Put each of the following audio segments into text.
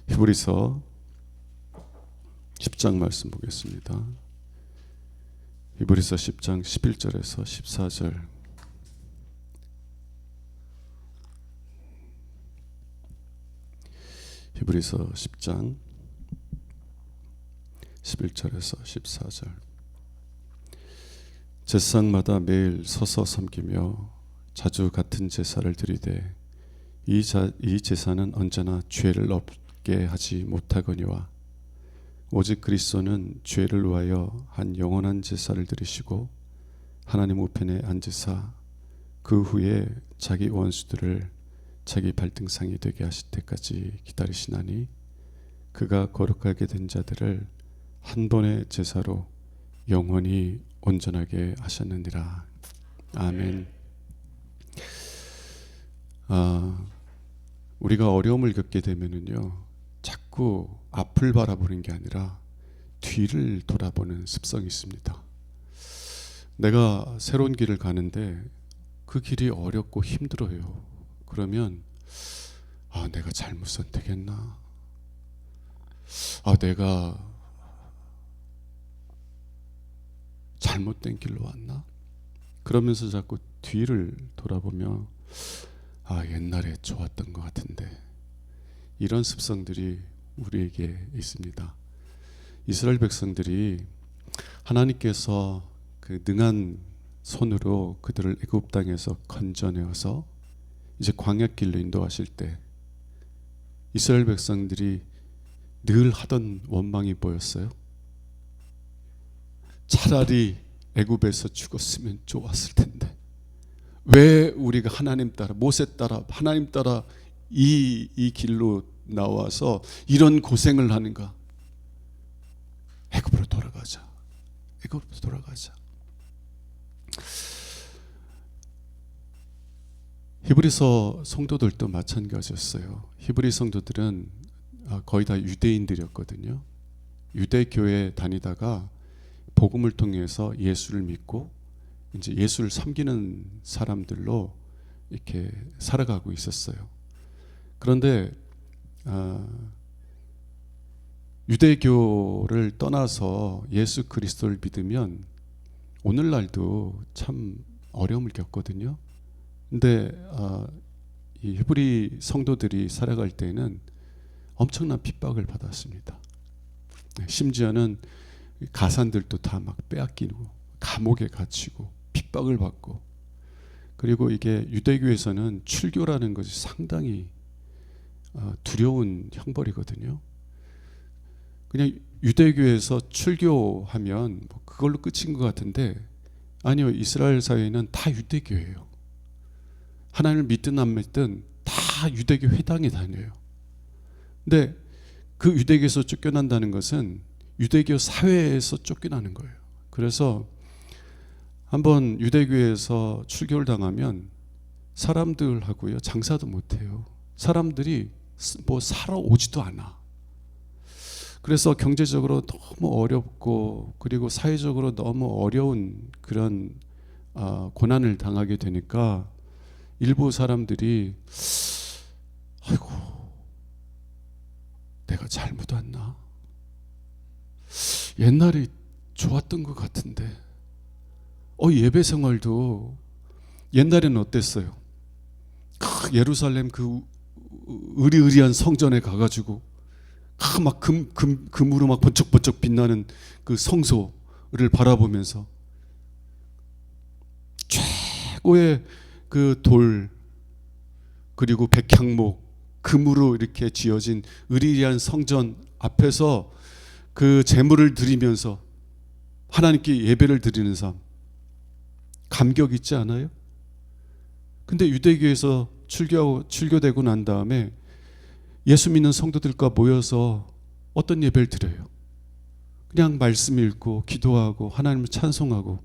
히브리서 10장 말씀 보겠습니다. 히브리서 10장 11절에서 14절. 히브리서 10장 11절에서 14절. 제사장마다 매일 서서 섬기며 자주 같은 제사를 드리되 이 제사는 언제나 죄를 없게 하지 못하거니와 오직 그리스도는 죄를 위하여 한 영원한 제사를 드리시고 하나님 우편에 앉으사 그 후에 자기 원수들을 자기 발등상이 되게 하실 때까지 기다리시나니 그가 거룩하게 된 자들을 한 번의 제사로 영원히 온전하게 하셨느니라. 아멘. 우리가 어려움을 겪게 되면은요, 자꾸 앞을 바라보는 게 아니라 뒤를 돌아보는 습성이 있습니다. 내가 새로운 길을 가는데 그 길이 어렵고 힘들어요. 그러면 내가 잘못 선택했나? 내가 잘못된 길로 왔나? 그러면서 자꾸 뒤를 돌아보며 옛날에 좋았던 것 같은데, 이런 습성들이 우리에게 있습니다. 이스라엘 백성들이 하나님께서 그 능한 손으로 그들을 애굽 땅에서 건져내어서 이제 광야길로 인도하실 때 이스라엘 백성들이 늘 하던 원망이 뭐였어요? 차라리 애굽에서 죽었으면 좋았을 텐데 왜 우리가 하나님 따라, 모세 따라, 하나님 따라 이 길로 나와서 이런 고생을 하는가? 애굽으로 돌아가자. 애굽으로 돌아가자. 히브리서 성도들도 마찬가지였어요. 히브리 성도들은 거의 다 유대인들이었거든요. 유대교회 다니다가 복음을 통해서 예수를 믿고 이제 예수를 섬기는 사람들로 이렇게 살아가고 있었어요. 그런데 유대교를 떠나서 예수 그리스도를 믿으면 오늘날도 참 어려움을 겪거든요. 근데 이 히브리 성도들이 살아갈 때는 엄청난 핍박을 받았습니다. 심지어는 가산들도 다 막 빼앗기고 감옥에 갇히고 핍박을 받고, 그리고 이게 유대교에서는 출교라는 것이 상당히 두려운 형벌이거든요. 그냥 유대교에서 출교하면 그걸로 끝인 것 같은데 아니요, 이스라엘 사회는 다 유대교예요. 하나님을 믿든 안 믿든 다 유대교 회당에 다녀요. 근데 그 유대교에서 쫓겨난다는 것은 유대교 사회에서 쫓겨나는 거예요. 그래서 한번 유대교에서 출교를 당하면 사람들하고요 장사도 못해요. 사람들이 뭐 사러 오지도 않아. 그래서 경제적으로 너무 어렵고, 그리고 사회적으로 너무 어려운 그런 고난을 당하게 되니까 일부 사람들이 아이고 내가 잘못 왔나? 옛날이 좋았던 것 같은데 예배 생활도 옛날에는 어땠어요? 예루살렘 그 으리으리한 성전에 가가지고 막 금으로 막 번쩍번쩍 빛나는 그 성소를 바라보면서 최고의 그 돌, 그리고 백향목, 금으로 이렇게 지어진 으리으리한 성전 앞에서 그 제물을 드리면서 하나님께 예배를 드리는 삶, 감격 있지 않아요? 근데 유대교에서 출교되고 난 다음에 예수 믿는 성도들과 모여서 어떤 예배를 드려요? 그냥 말씀 읽고 기도하고 하나님을 찬송하고.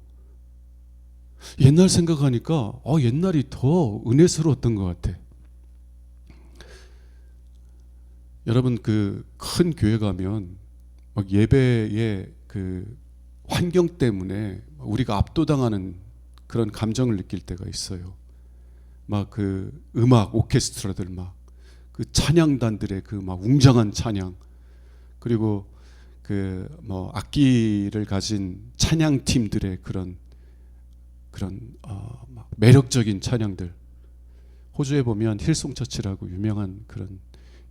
옛날 생각하니까 옛날이 더 은혜스러웠던 것 같아. 여러분, 그 큰 교회 가면 막 예배의 그 환경 때문에 우리가 압도당하는 그런 감정을 느낄 때가 있어요. 막 그 음악 오케스트라들 막 그 찬양단들의 그 막 웅장한 찬양, 그리고 그 뭐 악기를 가진 찬양 팀들의 그런 막 매력적인 찬양들. 호주에 보면 힐송 처치라고 유명한 그런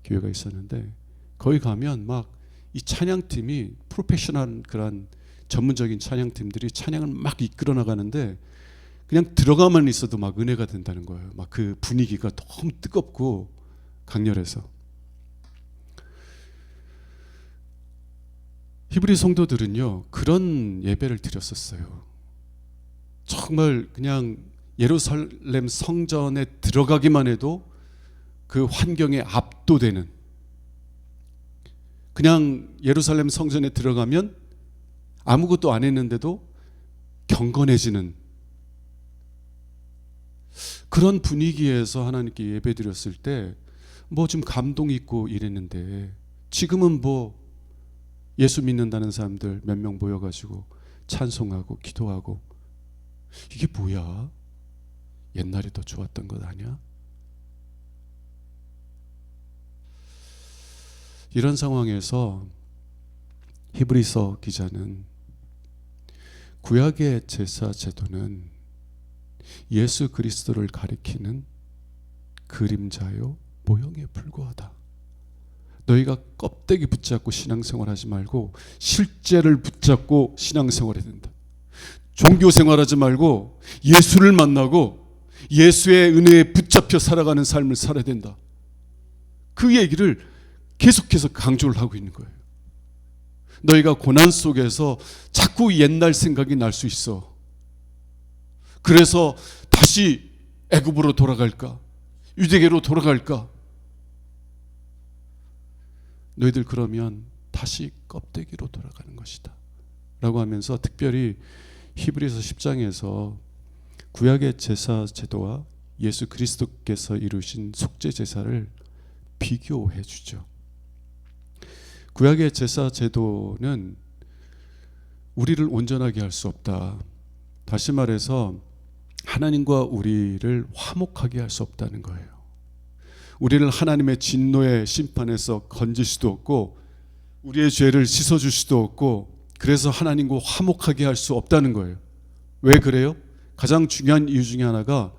교회가 있었는데, 거기 가면 막 이 찬양팀이 프로페셔널한 그런 전문적인 찬양팀들이 찬양을 막 이끌어 나가는데, 그냥 들어가만 있어도 막 은혜가 된다는 거예요. 막 그 분위기가 너무 뜨겁고 강렬해서. 히브리 성도들은요, 그런 예배를 드렸었어요. 정말 그냥 예루살렘 성전에 들어가기만 해도 그 환경에 압도되는, 그냥 예루살렘 성전에 들어가면 아무것도 안 했는데도 경건해지는 그런 분위기에서 하나님께 예배 드렸을 때 뭐 좀 감동 있고 이랬는데, 지금은 뭐 예수 믿는다는 사람들 몇 명 모여가지고 찬송하고 기도하고, 이게 뭐야? 옛날이 더 좋았던 것 아니야? 이런 상황에서 히브리서 기자는 구약의 제사 제도는 예수 그리스도를 가리키는 그림자요 모형에 불과하다. 너희가 껍데기 붙잡고 신앙생활하지 말고 실제를 붙잡고 신앙생활해야 된다. 종교 생활하지 말고 예수를 만나고 예수의 은혜에 붙잡혀 살아가는 삶을 살아야 된다. 그 얘기를 계속해서 강조를 하고 있는 거예요. 너희가 고난 속에서 자꾸 옛날 생각이 날 수 있어. 그래서 다시 애굽으로 돌아갈까? 유대계로 돌아갈까? 너희들 그러면 다시 껍데기로 돌아가는 것이다 라고 하면서, 특별히 히브리서 10장에서 구약의 제사 제도와 예수 그리스도께서 이루신 속죄 제사를 비교해 주죠. 구약의 제사 제도는 우리를 온전하게 할 수 없다. 다시 말해서 하나님과 우리를 화목하게 할 수 없다는 거예요. 우리를 하나님의 진노의 심판에서 건질 수도 없고 우리의 죄를 씻어줄 수도 없고, 그래서 하나님과 화목하게 할 수 없다는 거예요. 왜 그래요? 가장 중요한 이유 중에 하나가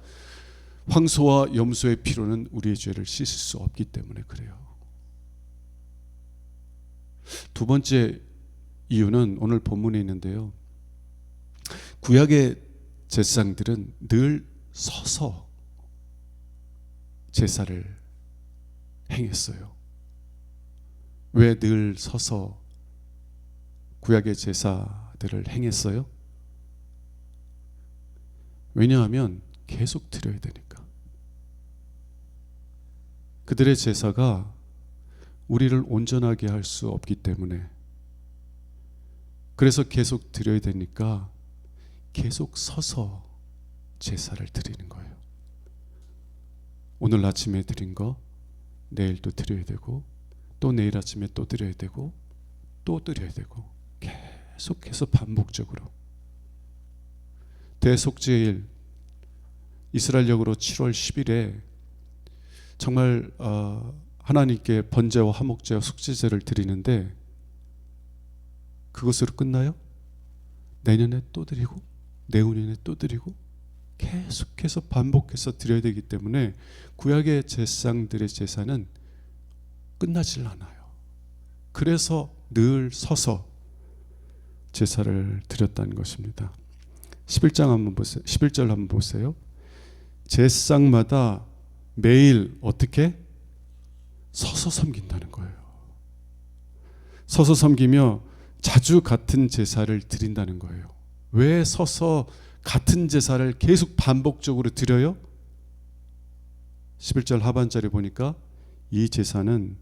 황소와 염소의 피로는 우리의 죄를 씻을 수 없기 때문에 그래요. 두 번째 이유는 오늘 본문에 있는데요, 구약의 제사장들은 늘 서서 제사를 행했어요. 왜 늘 서서 구약의 제사들을 행했어요? 왜냐하면 계속 드려야 되니까. 그들의 제사가 우리를 온전하게 할 수 없기 때문에, 그래서 계속 드려야 되니까 계속 서서 제사를 드리는 거예요. 오늘 아침에 드린 거 내일 또 드려야 되고, 또 내일 아침에 또 드려야 되고, 또 드려야 되고, 계속해서 반복적으로. 대속죄일 이스라엘력으로 7월 10일에 정말 하나님께 번제와 화목제와 속죄제를 드리는데, 그것으로 끝나요? 내년에 또 드리고 내후년에 또 드리고 계속해서 반복해서 드려야 되기 때문에 구약의 제사장들의 제사는 끝나질 않아요. 그래서 늘 서서 제사를 드렸다는 것입니다. 11장 한번 보세요. 11절 한번 보세요. 제사장마다 매일 어떻게? 서서 섬긴다는 거예요. 서서 섬기며 자주 같은 제사를 드린다는 거예요. 왜 서서 같은 제사를 계속 반복적으로 드려요? 11절 하반절에 보니까 이 제사는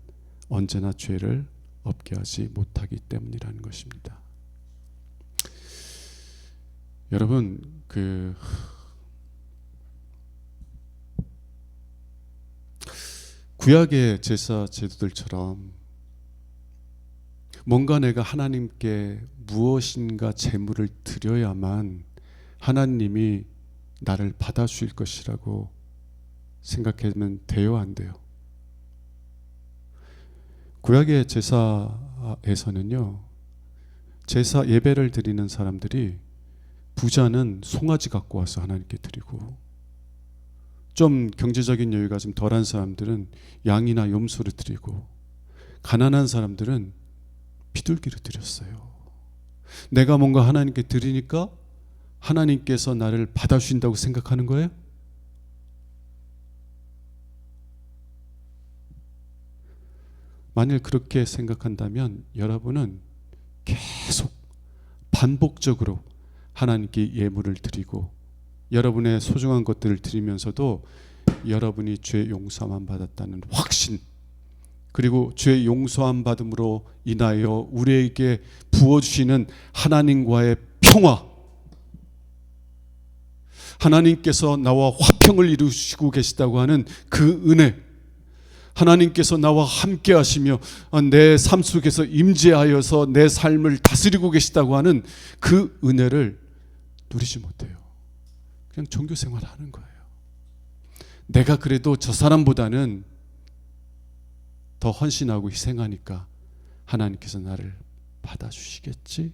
언제나 죄를 없게 하지 못하기 때문이라는 것입니다. 여러분, 구약의 제사 제도들처럼 뭔가 내가 하나님께 무엇인가 제물을 드려야만 하나님이 나를 받아주실 것이라고 생각하면 돼요, 안 돼요? 구약의 제사에서는요, 제사 예배를 드리는 사람들이 부자는 송아지 갖고 와서 하나님께 드리고, 좀 경제적인 여유가 좀 덜한 사람들은 양이나 염소를 드리고, 가난한 사람들은 비둘기를 드렸어요. 내가 뭔가 하나님께 드리니까 하나님께서 나를 받아주신다고 생각하는 거예요? 만일 그렇게 생각한다면 여러분은 계속 반복적으로 하나님께 예물을 드리고 여러분의 소중한 것들을 드리면서도 여러분이 죄 용서만 받았다는 확신, 그리고 죄 용서함 받음으로 인하여 우리에게 부어주시는 하나님과의 평화, 하나님께서 나와 화평을 이루시고 계시다고 하는 그 은혜, 하나님께서 나와 함께 하시며 내 삶 속에서 임재하여서 내 삶을 다스리고 계시다고 하는 그 은혜를 누리지 못해요. 그냥 종교 생활을 하는 거예요. 내가 그래도 저 사람보다는 더 헌신하고 희생하니까 하나님께서 나를 받아주시겠지?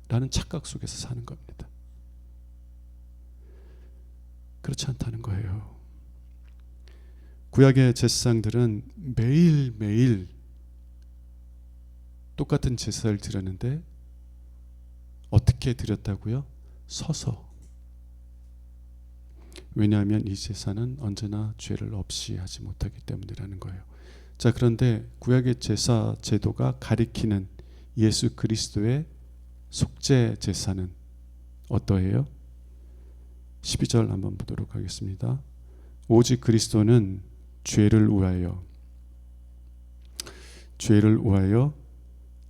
라는 착각 속에서 사는 겁니다. 그렇지 않다는 거예요. 구약의 제사장들은 매일매일 똑같은 제사를 드렸는데 어떻게 드렸다고요? 서서. 왜냐하면 이 제사는 언제나 죄를 없이 하지 못하기 때문이라는 거예요. 자, 그런데 구약의 제사 제도가 가리키는 예수 그리스도의 속죄 제사는 어떠해요? 12절 한번 보도록 하겠습니다. 오직 그리스도는 죄를 위하여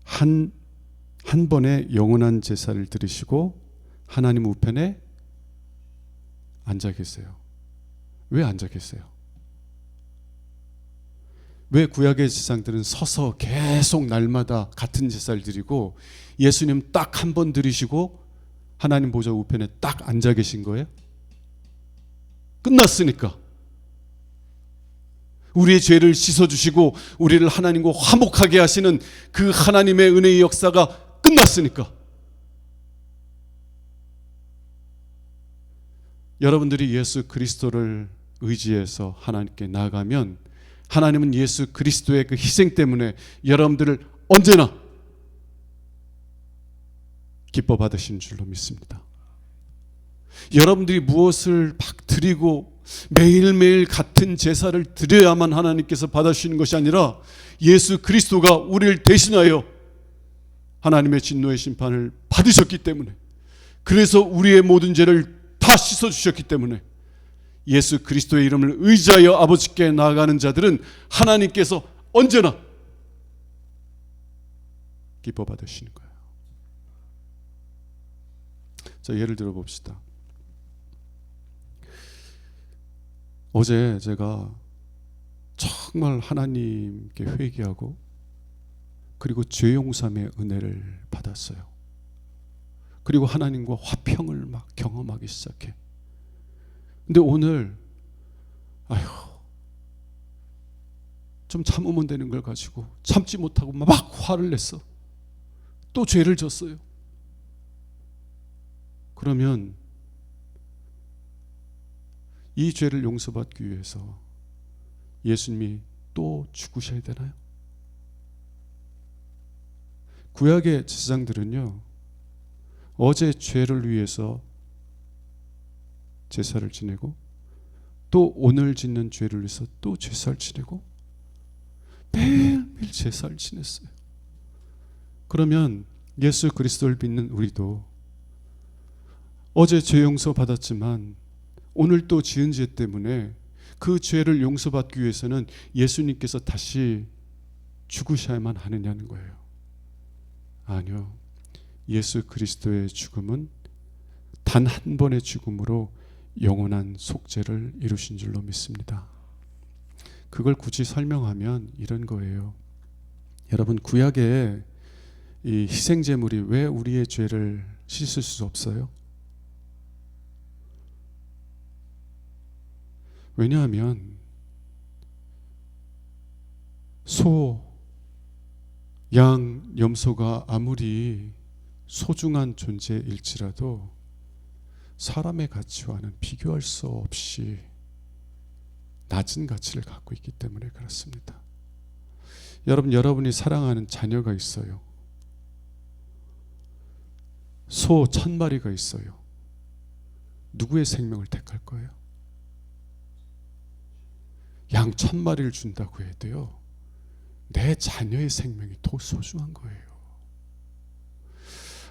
한 번의 영원한 제사를 드리시고 하나님 우편에 앉아 계세요. 왜 앉아 계세요? 왜 구약의 제사장들은 서서 계속 날마다 같은 제사를 드리고 예수님 딱 한 번 드리시고 하나님 보좌 우편에 딱 앉아 계신 거예요? 끝났으니까. 우리의 죄를 씻어주시고 우리를 하나님과 화목하게 하시는 그 하나님의 은혜의 역사가 끝났으니까. 여러분들이 예수 그리스도를 의지해서 하나님께 나아가면 하나님은 예수 그리스도의 그 희생 때문에 여러분들을 언제나 기뻐 받으신 줄로 믿습니다. 여러분들이 무엇을 막 드리고 매일매일 같은 제사를 드려야만 하나님께서 받아주시는 것이 아니라 예수 그리스도가 우리를 대신하여 하나님의 진노의 심판을 받으셨기 때문에, 그래서 우리의 모든 죄를 다 씻어주셨기 때문에 예수 그리스도의 이름을 의지하여 아버지께 나아가는 자들은 하나님께서 언제나 기뻐 받으시는 거예요. 자, 예를 들어 봅시다. 어제 제가 정말 하나님께 회개하고 그리고 죄 용서의 은혜를 받았어요. 그리고 하나님과 화평을 막 경험하기 시작해. 근데 오늘 좀 참으면 되는 걸 가지고 참지 못하고 막 화를 냈어. 또 죄를 졌어요. 그러면 이 죄를 용서받기 위해서 예수님이 또 죽으셔야 되나요? 구약의 제사장들은요, 어제 죄를 위해서 제사를 지내고 또 오늘 짓는 죄를 위해서 또 제사를 지내고 매일매일 제사를 지냈어요. 그러면 예수 그리스도를 믿는 우리도 어제 죄 용서 받았지만 오늘 또 지은 죄 때문에 그 죄를 용서받기 위해서는 예수님께서 다시 죽으셔야만 하느냐는 거예요. 아니요. 예수 그리스도의 죽음은 단 한 번의 죽음으로 영원한 속죄를 이루신 줄로 믿습니다. 그걸 굳이 설명하면 이런 거예요. 여러분, 구약의 이 희생제물이 왜 우리의 죄를 씻을 수 없어요? 왜냐하면 소, 양 염소가 아무리 소중한 존재일지라도 사람의 가치와는 비교할 수 없이 낮은 가치를 갖고 있기 때문에 그렇습니다. 여러분이 사랑하는 자녀가 있어요. 소 1000마리가 있어요. 누구의 생명을 택할 거예요? 양 1000마리를 준다고 해도요, 내 자녀의 생명이 더 소중한 거예요.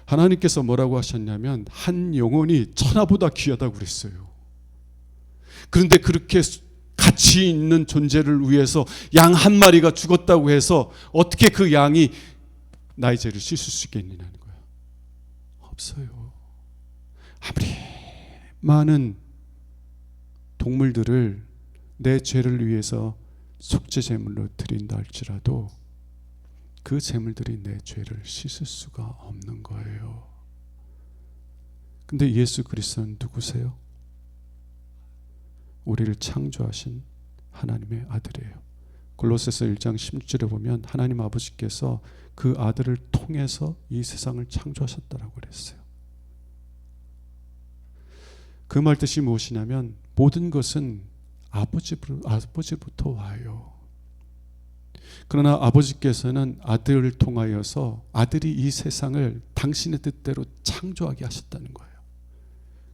하나님께서 뭐라고 하셨냐면 한 영혼이 천하보다 귀하다고 그랬어요. 그런데 그렇게 가치 있는 존재를 위해서 양 한 마리가 죽었다고 해서 어떻게 그 양이 나의 죄를 씻을 수 있겠느냐는 거예요. 없어요. 아무리 많은 동물들을 내 죄를 위해서 속죄 제물로 드린다 할지라도 그 제물들이 내 죄를 씻을 수가 없는 거예요. 근데 예수 그리스도는 누구세요? 우리를 창조하신 하나님의 아들이에요. 골로새서 1장 16절에 보면 하나님 아버지께서 그 아들을 통해서 이 세상을 창조하셨다라고 그랬어요. 그 말 뜻이 무엇이냐면 모든 것은 아버지부터 와요. 그러나 아버지께서는 아들을 통하여서 아들이 이 세상을 당신의 뜻대로 창조하게 하셨다는 거예요.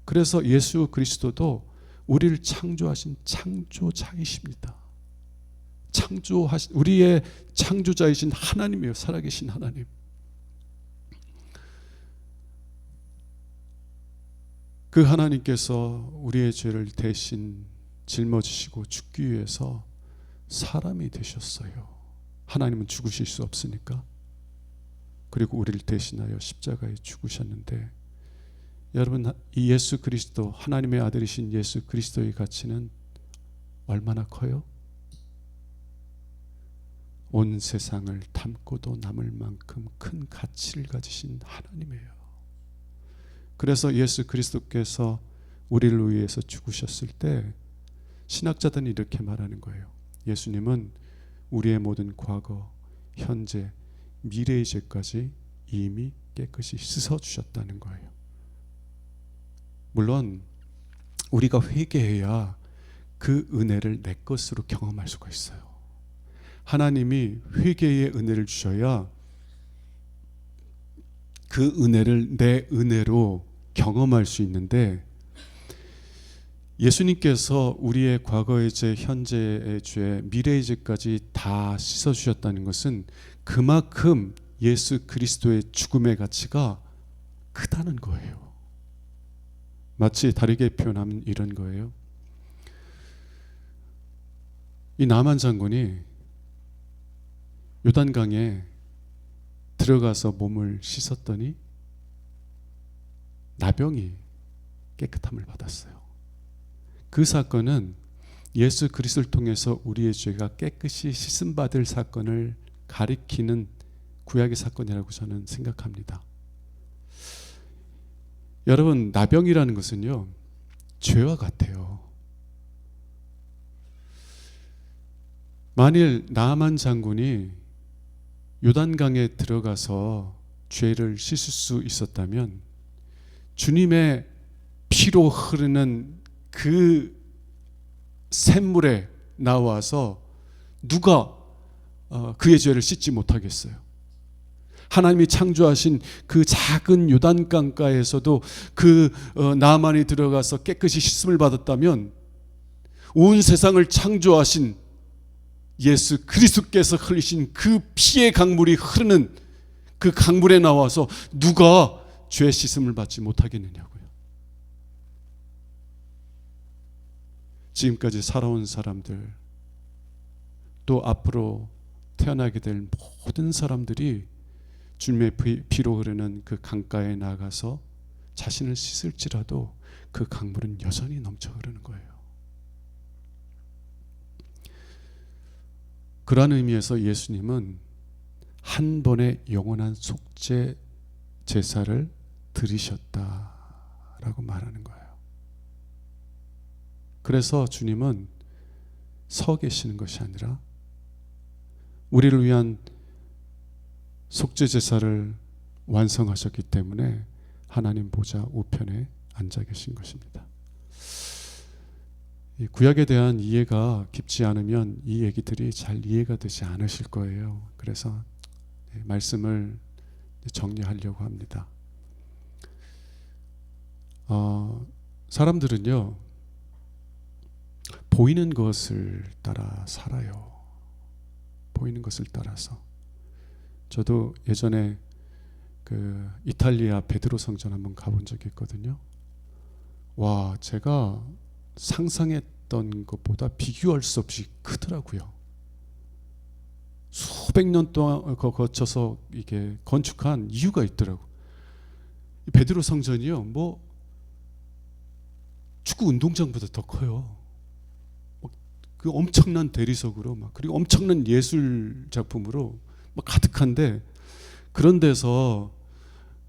그래서 예수 그리스도도 우리를 창조하신 창조자이십니다. 우리의 창조자이신 하나님이에요. 살아계신 하나님. 그 하나님께서 우리의 죄를 대신 짊어지시고 죽기 위해서 사람이 되셨어요. 하나님은 죽으실 수 없으니까. 그리고 우리를 대신하여 십자가에 죽으셨는데, 여러분, 이 예수 그리스도, 하나님의 아들이신 예수 그리스도의 가치는 얼마나 커요? 온 세상을 담고도 남을 만큼 큰 가치를 가지신 하나님이에요. 그래서 예수 그리스도께서 우리를 위해서 죽으셨을 때 신학자들은 이렇게 말하는 거예요. 예수님은 우리의 모든 과거, 현재, 미래의 죄까지 이미 깨끗이 씻어주셨다는 거예요. 물론 우리가 회개해야 그 은혜를 내 것으로 경험할 수가 있어요. 하나님이 회개의 은혜를 주셔야 그 은혜를 내 은혜로 경험할 수 있는데, 예수님께서 우리의 과거의 죄, 현재의 죄, 미래의 죄까지 다 씻어주셨다는 것은 그만큼 예수 그리스도의 죽음의 가치가 크다는 거예요. 마치 다르게 표현하면 이런 거예요. 이 나만 장군이 요단강에 들어가서 몸을 씻었더니 나병이 깨끗함을 받았어요. 그 사건은 예수 그리스도를 통해서 우리의 죄가 깨끗이 씻음받을 사건을 가리키는 구약의 사건이라고 저는 생각합니다. 여러분, 나병이라는 것은요, 죄와 같아요. 만일 나만 장군이 요단강에 들어가서 죄를 씻을 수 있었다면 주님의 피로 흐르는 그 샘물에 나와서 누가 그의 죄를 씻지 못하겠어요? 하나님이 창조하신 그 작은 요단강가에서도 그 나만이 들어가서 깨끗이 씻음을 받았다면 온 세상을 창조하신 예수 그리스도께서 흘리신 그 피의 강물이 흐르는 그 강물에 나와서 누가 죄 씻음을 받지 못하겠느냐고요. 지금까지 살아온 사람들, 또 앞으로 태어나게 될 모든 사람들이 주님의 피로 흐르는 그 강가에 나가서 자신을 씻을지라도 그 강물은 여전히 넘쳐 흐르는 거예요. 그러한 의미에서 예수님은 한 번의 영원한 속죄 제사를 드리셨다라고 말하는 거예요. 그래서 주님은 서 계시는 것이 아니라 우리를 위한 속죄 제사를 완성하셨기 때문에 하나님 보좌 우편에 앉아 계신 것입니다. 이 구약에 대한 이해가 깊지 않으면 이 얘기들이 잘 이해가 되지 않으실 거예요. 그래서 말씀을 정리하려고 합니다. 사람들은요, 보이는 것을 따라 살아요. 보이는 것을 따라서. 저도 예전에 그 이탈리아 베드로 성전 한번 가본 적이 있거든요. 와, 제가 상상했던 것보다 비교할 수 없이 크더라고요. 수백 년 동안 거쳐서 이게 건축한 이유가 있더라고. 베드로 성전이요, 뭐 축구 운동장보다 더 커요. 그 엄청난 대리석으로 막, 그리고 엄청난 예술 작품으로 막 가득한데, 그런 데서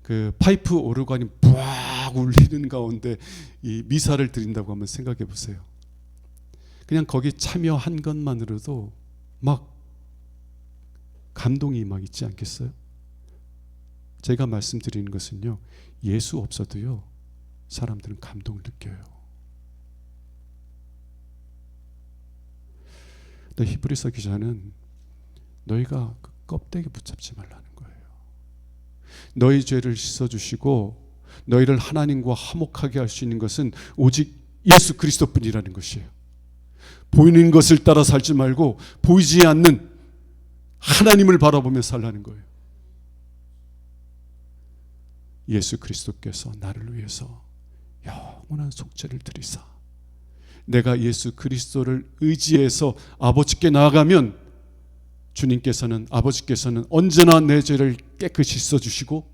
그 파이프 오르간이 부악 울리는 가운데 이 미사를 드린다고 한번 생각해 보세요. 그냥 거기 참여한 것만으로도 막 감동이 막 있지 않겠어요? 제가 말씀드리는 것은요, 예수 없어도요 사람들은 감동을 느껴요. 근데 히브리서 기자는 너희가 그 껍데기 붙잡지 말라는 거예요. 너희 죄를 씻어주시고 너희를 하나님과 화목하게 할 수 있는 것은 오직 예수 그리스도뿐이라는 것이에요. 보이는 것을 따라 살지 말고 보이지 않는 하나님을 바라보며 살라는 거예요. 예수 그리스도께서 나를 위해서 영원한 속죄를 드리사, 내가 예수 그리스도를 의지해서 아버지께 나아가면 아버지께서는 언제나 내 죄를 깨끗이 씻어주시고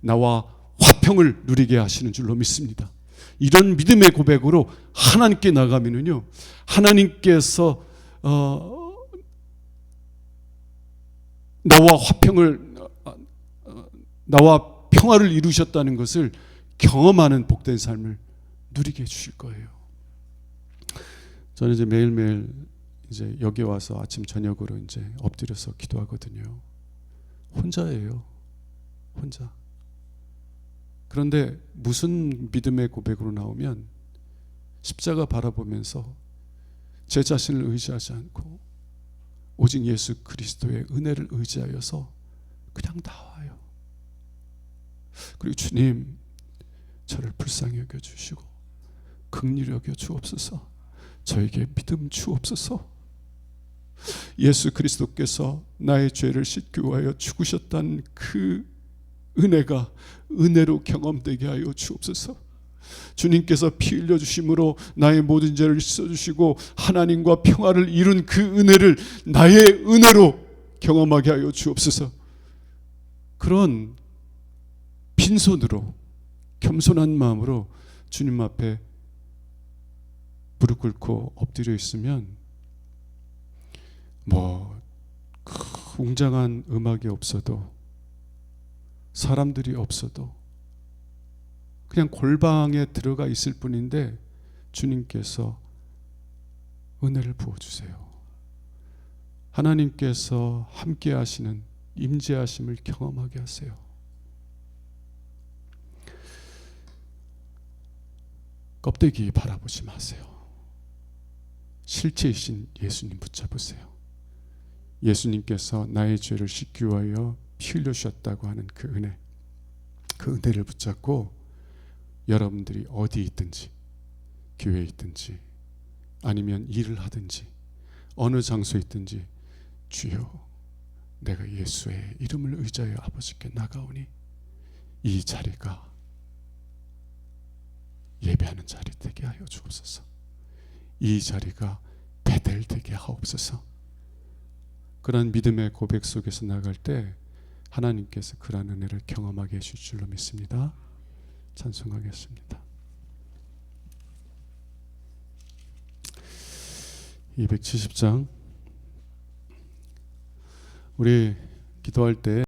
나와 화평을 누리게 하시는 줄로 믿습니다. 이런 믿음의 고백으로 하나님께 나가면은요, 하나님께서 나와 평화를 이루셨다는 것을 경험하는 복된 삶을 누리게 해주실 거예요. 저는 이제 매일매일 이제 여기 와서 아침 저녁으로 이제 엎드려서 기도하거든요. 혼자예요. 혼자. 그런데 무슨 믿음의 고백으로 나오면 십자가 바라보면서 제 자신을 의지하지 않고 오직 예수 그리스도의 은혜를 의지하여서 그냥 나와요. 그리고 주님, 저를 불쌍히 여겨주시고 긍휼히 여겨 주옵소서. 저에게 믿음 주옵소서. 예수 그리스도께서 나의 죄를 씻기 위하여 죽으셨다는 그 은혜가 은혜로 경험되게 하여 주옵소서. 주님께서 피 흘려 주심으로 나의 모든 죄를 씻어주시고 하나님과 평화를 이룬 그 은혜를 나의 은혜로 경험하게 하여 주옵소서. 그런 빈손으로 겸손한 마음으로 주님 앞에 무릎 꿇고 엎드려 있으면 그 웅장한 음악이 없어도, 사람들이 없어도 그냥 골방에 들어가 있을 뿐인데 주님께서 은혜를 부어주세요. 하나님께서 함께 하시는 임재하심을 경험하게 하세요. 껍데기 바라보지 마세요. 실체이신 예수님 붙잡으세요. 예수님께서 나의 죄를 씻기 위하여 피 흘려 주셨다고 하는 그 은혜, 그 은혜를 붙잡고 여러분들이 어디 있든지, 교회에 있든지 아니면 일을 하든지 어느 장소에 있든지, 주여 내가 예수의 이름을 의지하여 아버지께 나가오니 이 자리가 예배하는 자리 되게 하여 주옵소서. 이 자리가 베델 되게 하옵소서. 그런 믿음의 고백 속에서 나갈 때 하나님께서 그런 은혜를 경험하게 해줄 줄로 믿습니다. 찬송하겠습니다. 270장. 우리 기도할 때